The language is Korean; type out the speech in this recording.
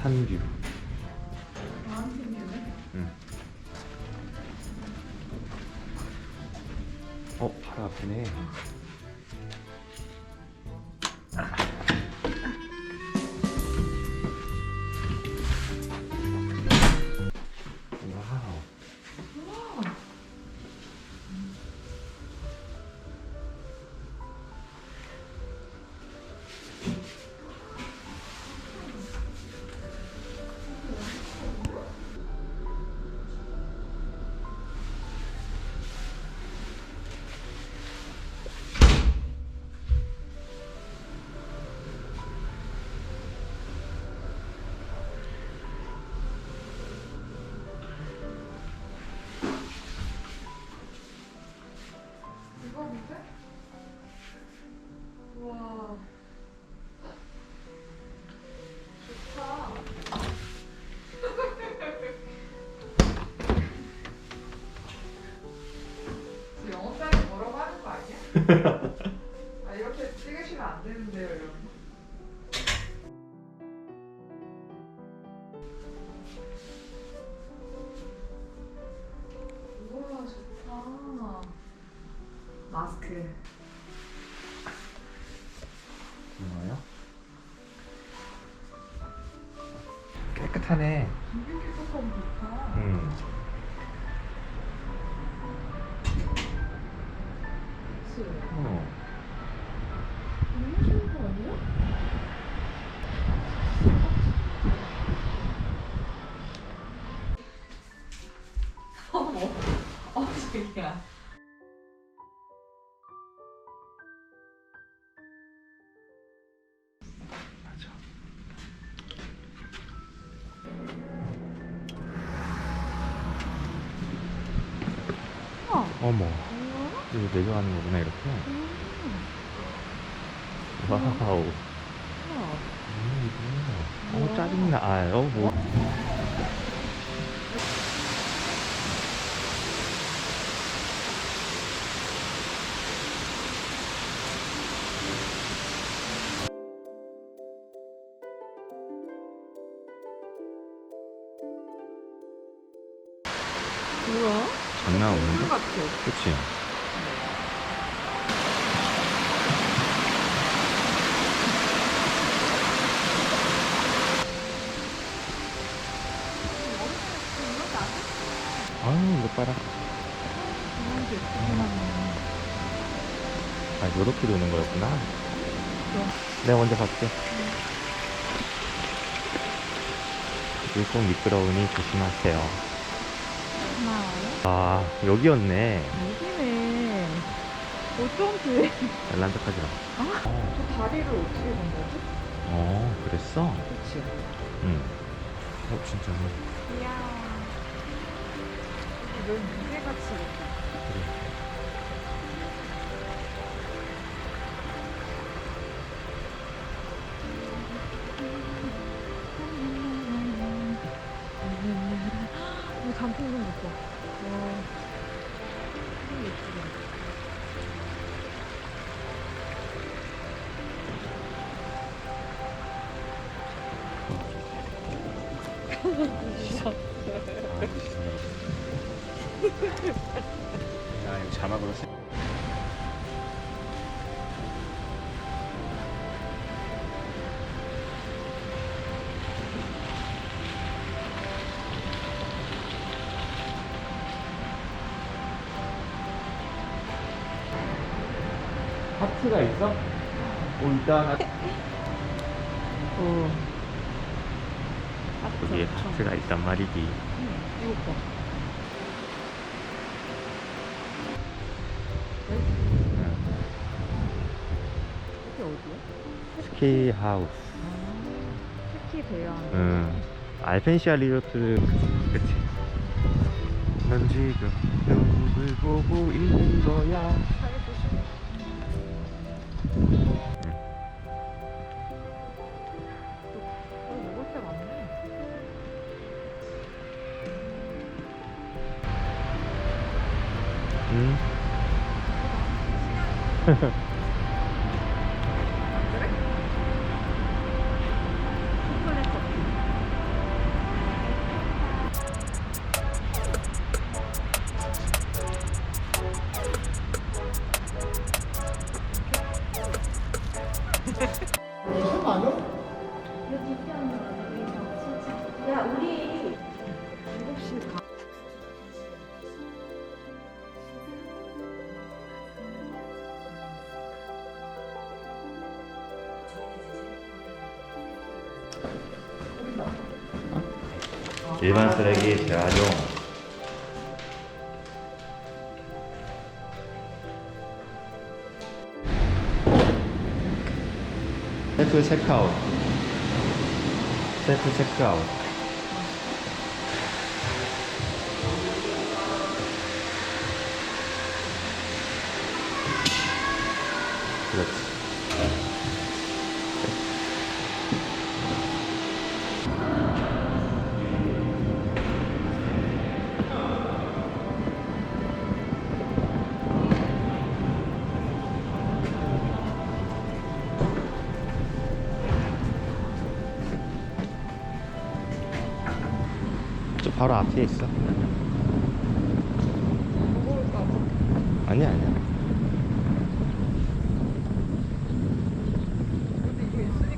산뷰. 마운틴뷰네. 응. 바로 앞이네. 와우. 이거인데? 우와. 좋다. 저 영업장에 뭐라고 하는 거 아니야? 아, 이렇게 찍으시면 안 되는데요, 여러분. 우와, 좋다. 마스크. 뭐요? 깨끗하네. 되게 깨끗하고 좋다. 그치? 너무 좋은 거 아니야? 자기야. 맞아. 어머. 이거 내려가는 거구나, 이렇게. 와우. 이거. 짜증나. 뭐. 뭐야? 장난 없는데? 술 같아. 그치? 아유, 이거 봐라. 요렇게 도는 거였구나. 내가 먼저 갈게. 물속 미끄러우니 조심하세요. 고마워요. 여기였네. 여기네. 어쩜 그래? 란tak하지 마. 저 다리를 어떻게 된 거지? 그랬어? 그치? 응. 진짜네. 이야. 넌 무게같이 생겼다. 그래. 단풍 좀 봐. 와. 너무 예쁘다. 이거 자막으로 쓰. 하트가 있어? 일단 여기에 하트가 있단 말이지. 이거 봐. 이게 어디야? 스키 하우스. 스키 배양. 알펜시아 리조트. 그치? 넌 지금 누굴 보고 있는 거야? 먹을 게 많네. 그래? 초콜릿 커피. 야, 우리 7시 가. 일반 쓰레기 재활용. 셀프 체크아웃. 셀프 체크아웃. 그렇지. 저 바로 앞에 있어. 무거울까 봐. 아니야, 아니야.